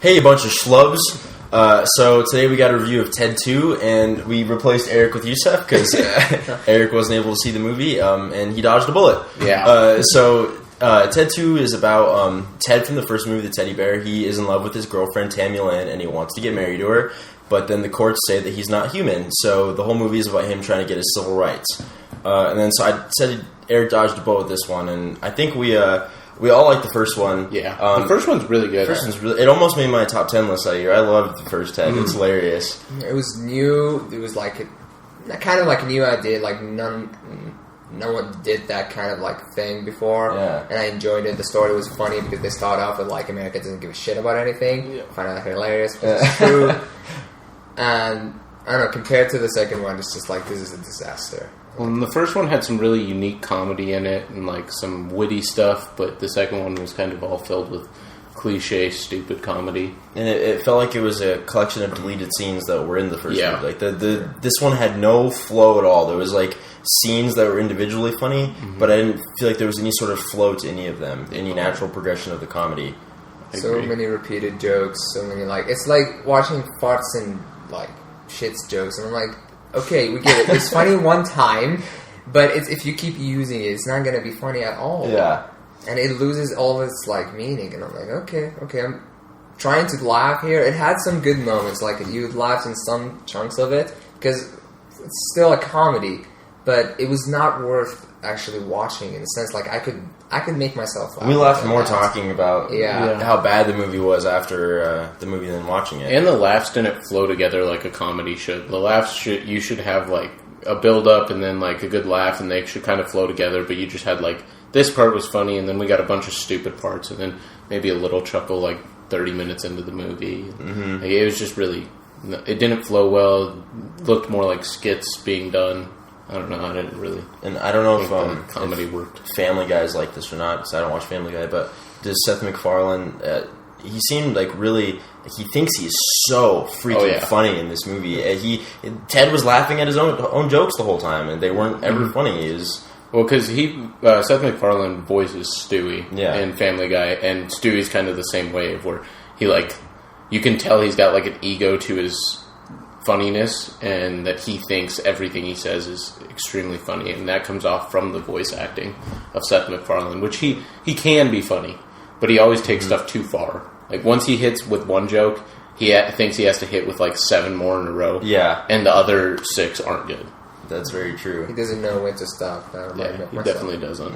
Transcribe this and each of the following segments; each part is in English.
Hey, a bunch of schlubs. So today we got a review of Ted 2, and we replaced Eric with Yousef because Eric wasn't able to see the movie, and he dodged a bullet. Yeah. Ted 2 is about Ted from the first movie, The Teddy Bear. He is in love with his girlfriend, Tammy Lynn, and he wants to get married to her, but then the courts say that he's not human, so the whole movie is about him trying to get his civil rights. So I said Eric dodged a bullet with this one, and I think we all like the first one. Yeah, the first one's really good. It almost made my top 10 list that year. I loved the first Ted. It's hilarious. It was new. It was like kind of like a new idea. Like no one did that kind of like thing before. Yeah. And I enjoyed it. The story was funny because they start off with like America doesn't give a shit about anything. Yeah. Find out hilarious, which is true. And I don't know, compared to the second one, it's just like this is a disaster. Well, and the first one had some really unique comedy in it and like some witty stuff, but the second one was kind of all filled with cliche, stupid comedy. And it felt like it was a collection of deleted scenes that were in the first movie. Like this one had no flow at all. There was like scenes that were individually funny, but I didn't feel like there was any sort of flow to any of them, any natural progression of the comedy. So many repeated jokes, so many like it's like watching farts and like shits jokes, and I'm like, okay, we get it. It's funny one time, but if you keep using it, it's not going to be funny at all. Yeah. And it loses all its, like, meaning. And I'm like, okay, I'm trying to laugh here. It had some good moments. Like, you laughed in some chunks of it, because it's still a comedy. But it was not worth actually watching, in a sense. Like, I could make myself laugh. We laughed more talking about Yeah. how bad the movie was after the movie than watching it. And the laughs didn't flow together like a comedy should. The laughs you should have like a build up and then like a good laugh, and they should kind of flow together. But you just had like this part was funny, and then we got a bunch of stupid parts, and then maybe a little chuckle like 30 minutes into the movie. Mm-hmm. Like, it was just really, it didn't flow well. It looked more like skits being done. I don't know. I didn't really. And I don't know if comedy worked. Family Guy's like this or not, because I don't watch Family Guy. But does Seth MacFarlane? He seemed like really. He thinks he's so freaking funny in this movie. Ted was laughing at his own jokes the whole time, and they weren't ever funny. Well, because Seth MacFarlane voices Stewie in Family Guy, and Stewie's kind of the same way, of where he like you can tell he's got like an ego to his funniness, and that he thinks everything he says is extremely funny, and that comes off from the voice acting of Seth MacFarlane, which he can be funny, but he always takes stuff too far. Like once he hits with one joke, he thinks he has to hit with like 7 more in a row. Yeah, and the other 6 aren't good. That's very true. He doesn't know when to stop. He definitely doesn't.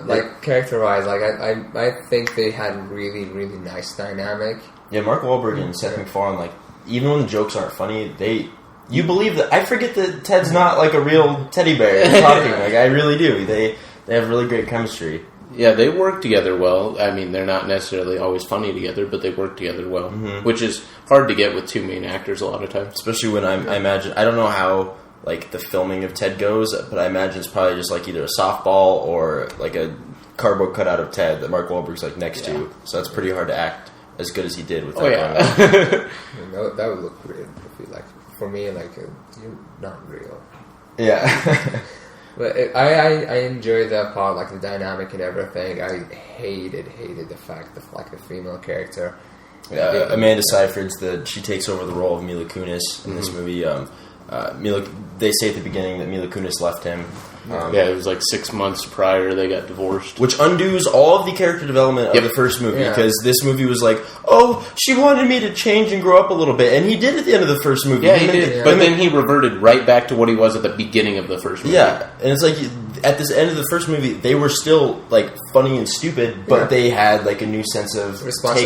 Like character-wise, like I think they had a really, really nice dynamic. Yeah, Mark Wahlberg and Seth MacFarlane, like, even when the jokes aren't funny, you believe that. I forget that Ted's not like a real teddy bear talking. Like, I really do. They have really great chemistry. Yeah, they work together well. I mean, they're not necessarily always funny together, but they work together well, which is hard to get with 2 main actors a lot of times. Especially when I imagine, I don't know how like the filming of Ted goes, but I imagine it's probably just like either a softball or like a cardboard cutout of Ted that Mark Wahlberg's like next to. So that's pretty hard to act as good as he did with that. That would look weird if you, like, for me, like, you're not real. Yeah. But I enjoyed that part, like the dynamic and everything. I hated the fact that like the female character. Amanda Seyfried's she takes over the role of Mila Kunis in this movie. They say at the beginning that Mila Kunis left him. It was like 6 months prior they got divorced. Which undoes all of the character development of the first movie, because this movie was like, oh, she wanted me to change and grow up a little bit, and he did at the end of the first movie. Yeah, he did. Yeah. But then he reverted right back to what he was at the beginning of the first movie. Yeah, and it's like, at this end of the first movie, they were still, like, funny and stupid, but they had, like, a new sense of take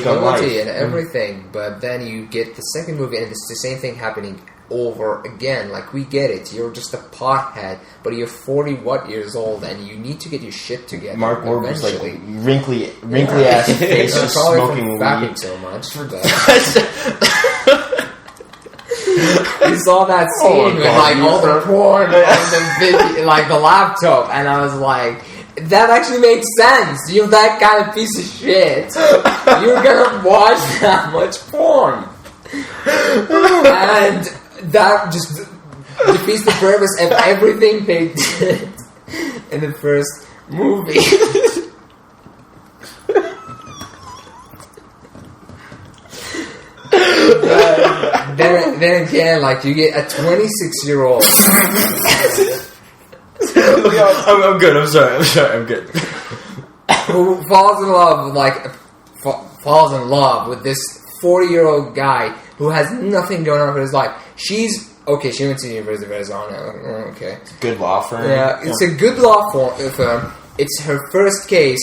on life. Responsibility and everything, but then you get the second movie, and it's the same thing happening over again. Like, we get it, you're just a pothead, but you're 40 years old, and you need to get your shit together. Mark Wahlberg's like wrinkly ass face, just smoking weed so much. You saw that scene with like all the porn on the video, like the laptop, and I was like, that actually makes sense. You're that kind of piece of shit. You're gonna watch that much porn, and that just defeats the purpose of everything they did in the first movie. then again, like, you get a 26-year-old. I'm good. I'm sorry. I'm good. Who falls in love with this 40-year-old guy who has nothing going on for his life. She went to the University of Arizona. Okay. It's a good law firm. Yeah, it's a good law firm. It's her first case.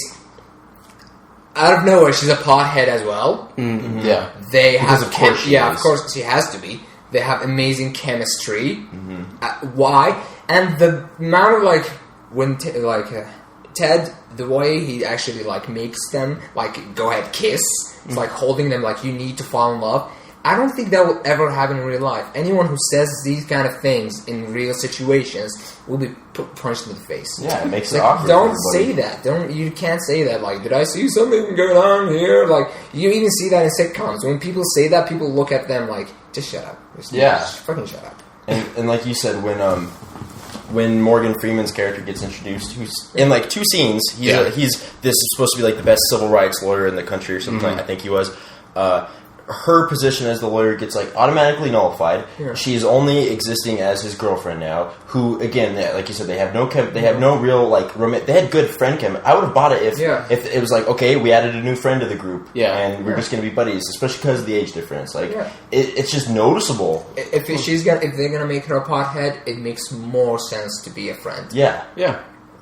Out of nowhere, she's a pothead as well. Mm-hmm. Yeah. They have... Of course of course she has to be. They have amazing chemistry. Mm-hmm. Why? And the amount of, like, when, Ted, the way he actually, like, makes them, like, go ahead, kiss. It's like holding them like you need to fall in love. I don't think that will ever happen in real life. Anyone who says these kind of things in real situations will be punched in the face. Yeah, it makes it awkward. Don't say that. You can't say that. Like, did I see something going on here? Like, you even see that in sitcoms. When people say that, people look at them like, just shut up. Just fucking shut up. And like you said, when Morgan Freeman's character gets introduced, who's in like 2 scenes, this is supposed to be like the best civil rights lawyer in the country or something. I think he was. Her position as the lawyer gets like automatically nullified. Yeah. She's only existing as his girlfriend now. Who again, like you said, they have no real like romance. They had good friend chem. I would have bought it if it was like, okay, we added a new friend to the group, and we're just gonna be buddies, especially because of the age difference. Like it's just noticeable. If they're gonna make her a pothead, it makes more sense to be a friend. Yeah.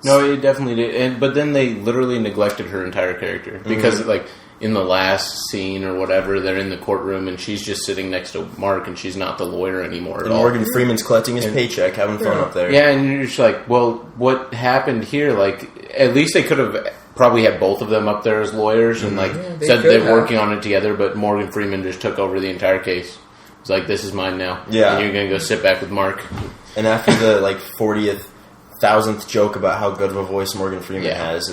No, it definitely did. But then they literally neglected her entire character because like. In the last scene or whatever, they're in the courtroom and she's just sitting next to Mark and she's not the lawyer anymore at all. Morgan Freeman's collecting his paycheck, having fun up there. Yeah, and you're just like, well, what happened here? Like, at least they could have probably had both of them up there as lawyers and like said they're working on it together, but Morgan Freeman just took over the entire case. It's like, this is mine now. Yeah. And you're going to go sit back with Mark. And after the like 40,000th joke about how good of a voice Morgan Freeman has,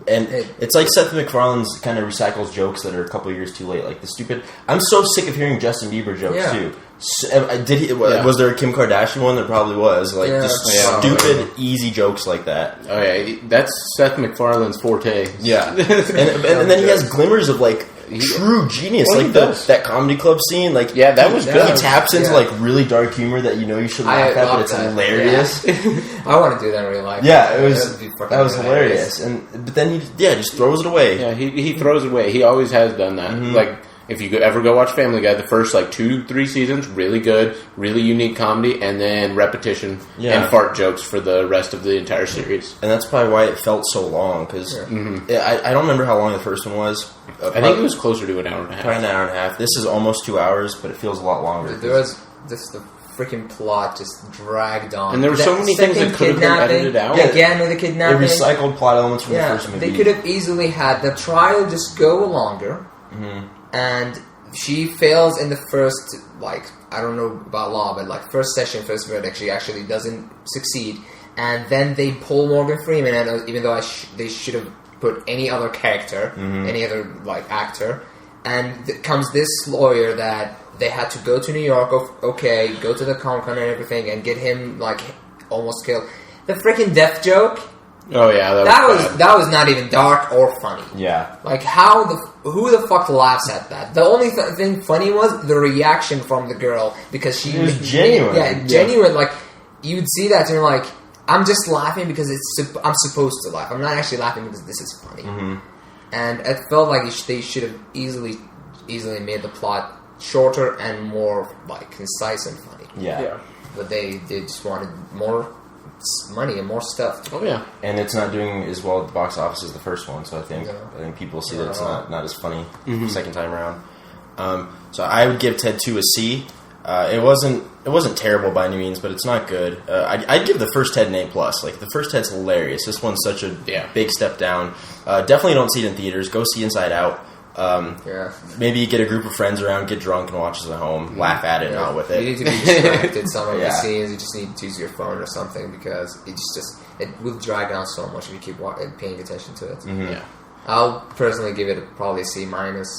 it's like Seth MacFarlane's kind of recycles jokes that are a couple of years too late. Like the stupid... I'm so sick of hearing Justin Bieber jokes, too. Was there a Kim Kardashian one? There probably was. Like, just stupid, easy jokes like that. Oh, yeah. That's Seth MacFarlane's forte. Yeah. and then he has glimmers of, like, true genius. Like, that comedy club scene. Like, that was good. He taps into, like, really dark humor that you know you should laugh at, but it's hilarious. I want to do that in real life. Yeah, that was hilarious. But then he just throws it away. Yeah, he throws it away. He always has done that. Mm-hmm. Like, if you ever go watch Family Guy, the first, like, 2-3 seasons, really good, really unique comedy, and then repetition and fart jokes for the rest of the entire series. And that's probably why it felt so long, because I don't remember how long the first one was. I think it was closer to an hour and a half. Probably an hour and a half. This is almost 2 hours, but it feels a lot longer. There was just the freaking plot just dragged on. And there were so many things that could have been edited out. Again, with the kidnapping. They recycled plot elements from the first movie. They could have easily had the trial just go longer. Mm-hmm. And she fails in the first, like, I don't know about law, but like first session, first verdict, she actually doesn't succeed. And then they pull Morgan Freeman, and even though they should have put any other character, any other, like, actor, and comes this lawyer that they had to go to New York, go to the Comic-Con and everything, and get him, like, almost killed. The freaking death joke... Oh yeah, that was not even dark or funny. Yeah, like who the fuck laughs at that? The only thing funny was the reaction from the girl because she was genuine. Yeah, genuine. Like you'd see that and you're like, I'm just laughing because I'm supposed to laugh. I'm not actually laughing because this is funny. Mm-hmm. And it felt like they should have easily made the plot shorter and more like concise and funny. Yeah. But they just wanted more money and more stuff. Oh yeah, and it's not doing as well at the box office as the first one. So I think people see that it's not as funny the second time around. So I would give Ted 2 a C. It wasn't terrible by any means, but it's not good. I'd give the first Ted an A+. Like the first Ted's hilarious. This one's such a big step down. Definitely don't see it in theaters. Go see Inside Out. Maybe get a group of friends around, get drunk, and watch it at home. Laugh at it, not with it. You need to be distracted. Some of the scenes, you just need to use your phone or something because it will drag on so much if you keep paying attention to it. Mm-hmm. Yeah. I'll personally give it probably C-.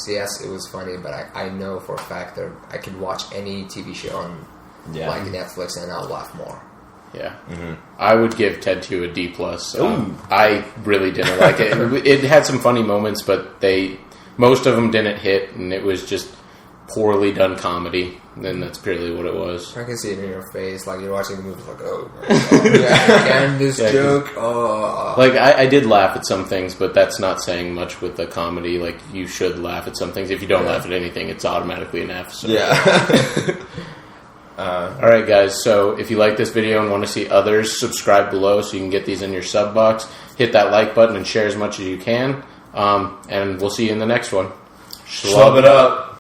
Yes, it was funny, but I know for a fact that I could watch any TV show on like Netflix and I'll laugh more. Yeah, I would give Ted 2 a D+. I really didn't like it. It had some funny moments, but most of them didn't hit, and it was just poorly done comedy. Then that's purely what it was. I can see it in your face, like you're watching the movie, like, oh my god, again this joke. Oh. Like I did laugh at some things, but that's not saying much with the comedy. Like you should laugh at some things. If you don't laugh at anything, it's automatically an F. So. Yeah. All right, guys. So if you like this video and want to see others, subscribe below so you can get these in your sub box. Hit that like button and share as much as you can. And we'll see you in the next one. Schlub it up.